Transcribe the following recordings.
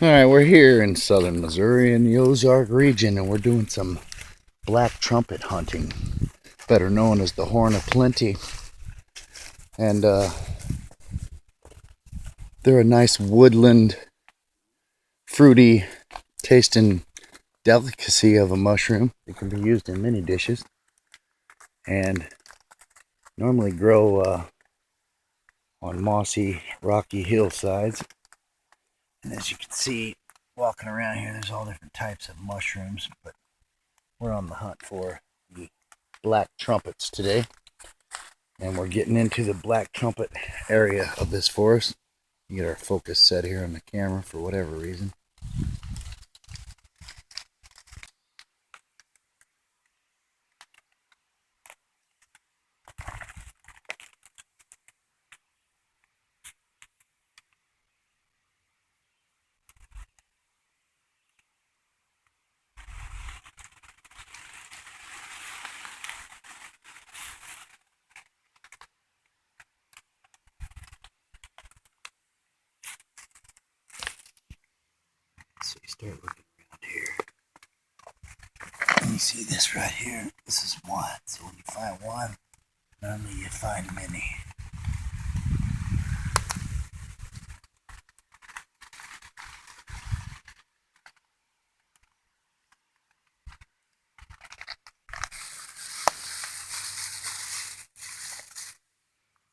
Alright, we're here in southern Missouri in the Ozark region, and we're doing some black trumpet hunting, better known as the Horn of Plenty. And they're a nice woodland, fruity tasting delicacy of a mushroom. It can be used in many dishes and normally grow on mossy, rocky hillsides. And as you can see, walking around here, there's all different types of mushrooms, but we're on the hunt for the black trumpets today. And we're getting into the black trumpet area of this forest. You get our focus set here on the camera for whatever reason. So you start looking around here. And you see this right here. This is one. So when you find one, normally you find many.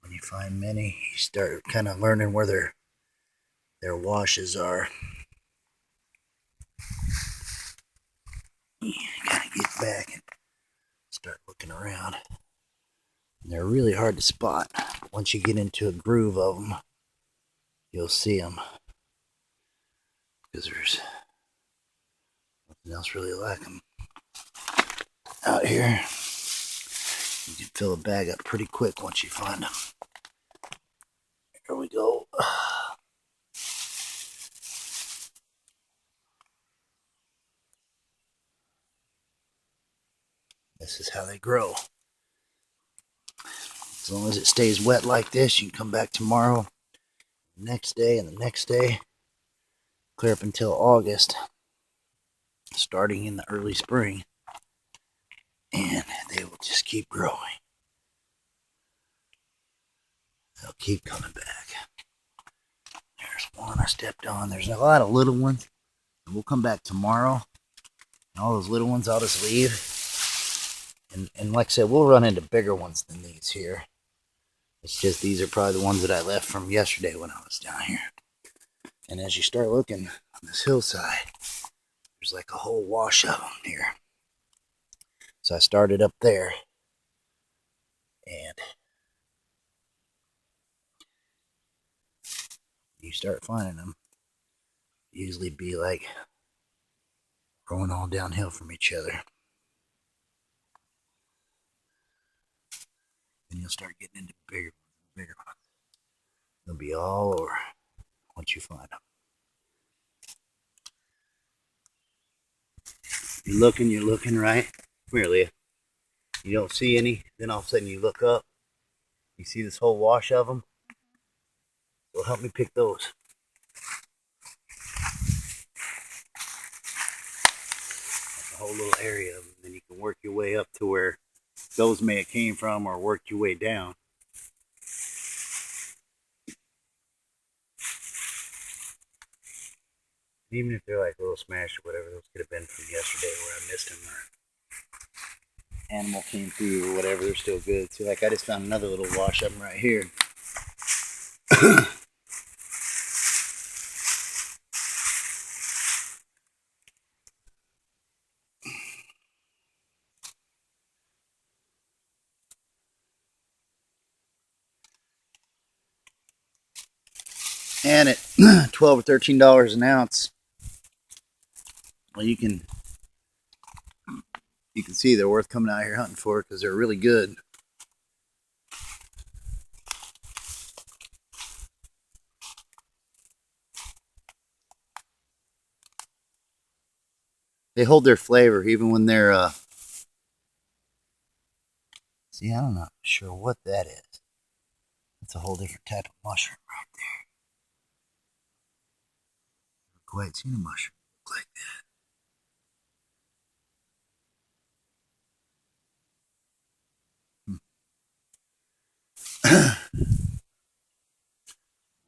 When you find many, you start kind of learning where their washes are. You kind of get back and start looking around. And they're really hard to spot. Once you get into a groove of them, you'll see them. Because there's nothing else really like them out here. You can fill a bag up pretty quick once you find them. Here we go. This is how they grow. As long as it stays wet like this, you can come back tomorrow, the next day, and the next day. Clear up until August, starting in the early spring. And they will just keep growing. They'll keep coming back. There's one I stepped on. There's a lot of little ones. We'll come back tomorrow. And all those little ones I'll just leave. And like I said, we'll run into bigger ones than these here. It's just these are probably the ones that I left from yesterday when I was down here. And as you start looking on this hillside, there's like a whole wash of them here. So I started up there. And you start finding them. Usually be like going all downhill from each other. And you'll start getting into bigger ones. They'll be all over once you find them. You're looking, right? Come here, Leah. You don't see any, then all of a sudden you look up. You see this whole wash of them? Well, help me pick those. That's a whole little area of them. Then you can work your way up to where those may have came from, or work your way down. Even if they're like a little smashed or whatever, those could have been from yesterday where I missed them, or animal came through or whatever, they're still good. See, like I just found another little wash of them right here. And at $12 or $13 an ounce, well, you can see they're worth coming out here hunting for because they're really good. They hold their flavor even when they're see, I'm not sure what that is. That's a whole different type of mushroom right there. quite seen a mushroom like that.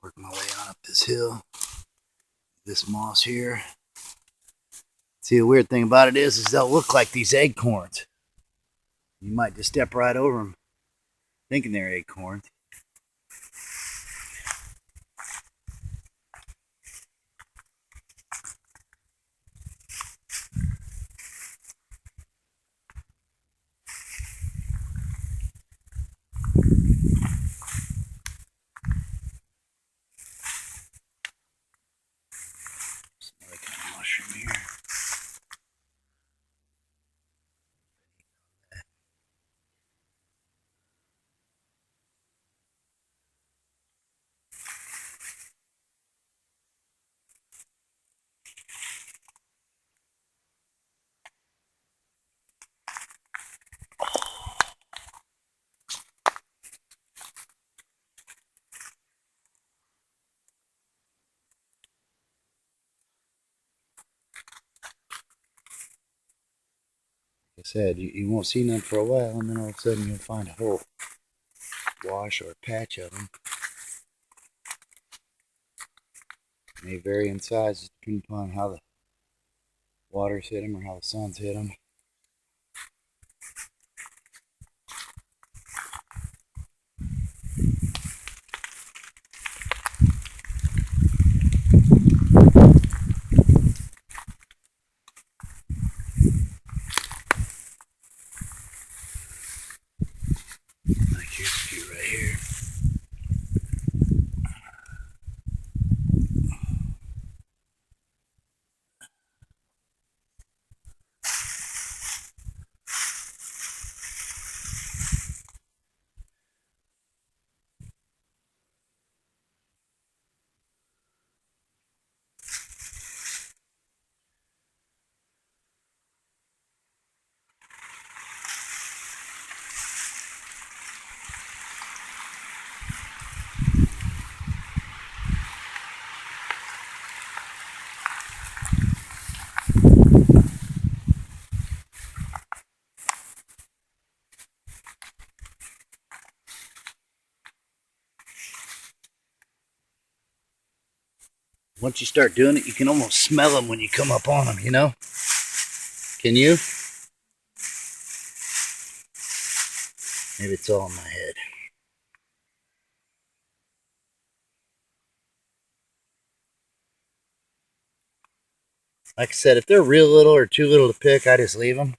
Work my way on up this hill. This moss here. See, the weird thing about it is they'll look like these acorns. You might just step right over them thinking they're acorns. Another kind of mushroom here. Like I said, you won't see none for a while, and then all of a sudden you'll find a whole wash or a patch of them. They vary in size depending upon how the water's hit them or how the sun's hit them. Like here's a few right here. Once you start doing it, you can almost smell them when you come up on them, you know? Can you? Maybe it's all in my head. Like I said, if they're real little or too little to pick, I just leave them.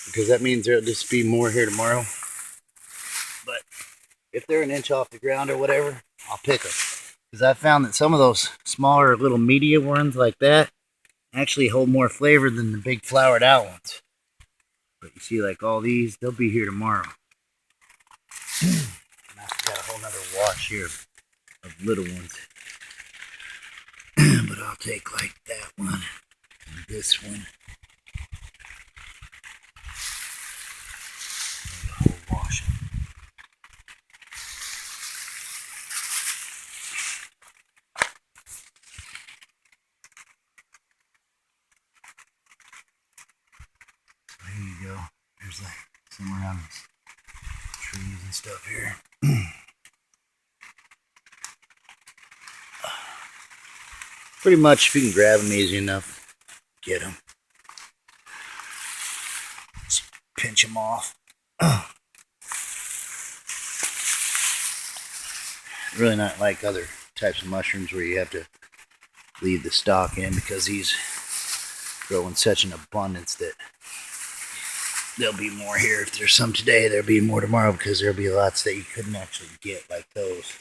Because that means there'll just be more here tomorrow. But if they're an inch off the ground or whatever, I'll pick them. Because I found that some of those smaller little media ones like that actually hold more flavor than the big flowered out ones. But you see, like all these, they'll be here tomorrow. And I've got a whole nother wash here of little ones. But I'll take like that one and this one. And the whole wash. There you go. There's like some around these trees and stuff here. Pretty much, if you can grab them easy enough, get them. Just pinch them off. Really not like other types of mushrooms where you have to leave the stalk in, because these grow in such an abundance that there'll be more here. If there's some today, there'll be more tomorrow, because there'll be lots that you couldn't actually get, like those.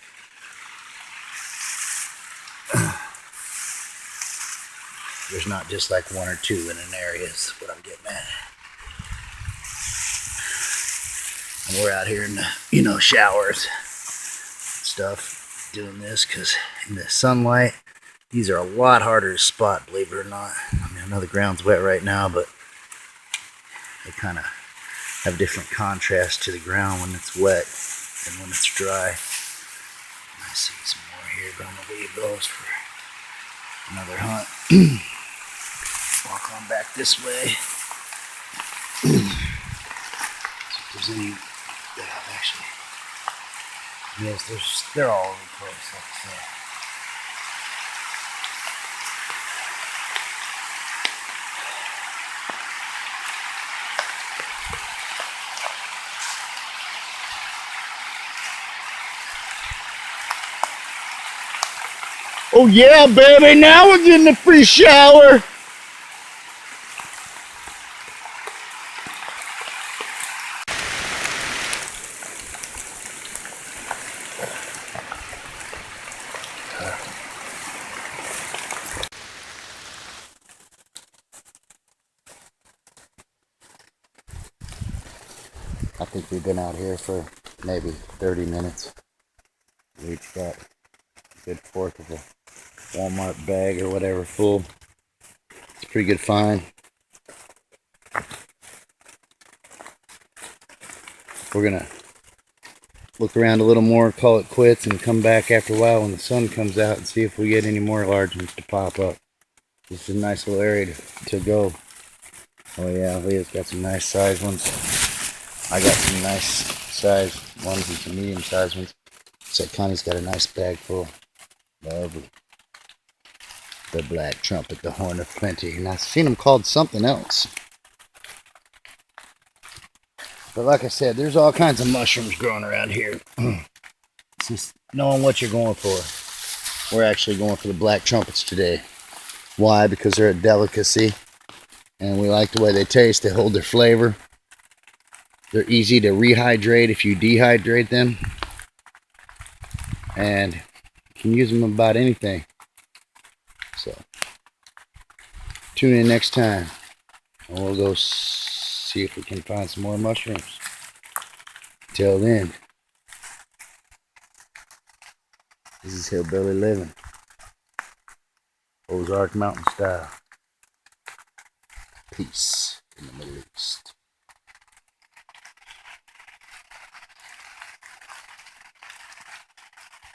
There's not just like one or two in an area, is what I'm getting at. And we're out here in the, showers and stuff doing this, because in the sunlight, these are a lot harder to spot, believe it or not. I mean, I know the ground's wet right now, but they kind of have different contrast to the ground when it's wet than when it's dry. I see some more here, but I'm going to leave those for Another hunt. Walk on back this way. If there's any, actually, yes, they're all over the place, like I said. Oh yeah, baby, now we're getting a free shower. I think we've been out here for maybe 30 minutes. We each got a good fourth of a Walmart bag or whatever full. It's a pretty good find. We're gonna look around a little more, call it quits, and come back after a while when the sun comes out and see if we get any more large ones to pop up. This is a nice little area to go. Oh yeah, Leah's got some nice sized ones. I got some nice sized ones and some medium sized ones. So Connie's got a nice bag full. Lovely. The black trumpet, the horn of plenty. And I've seen them called something else. But like I said, there's all kinds of mushrooms growing around here. It's just knowing what you're going for. We're actually going for the black trumpets today. Why? Because they're a delicacy. And we like the way they taste. They hold their flavor. They're easy to rehydrate if you dehydrate them. And you can use them about anything. So, tune in next time. And we'll go see if we can find some more mushrooms. Till then, this is hillbilly living. Ozark mountain style. Peace in the Middle East.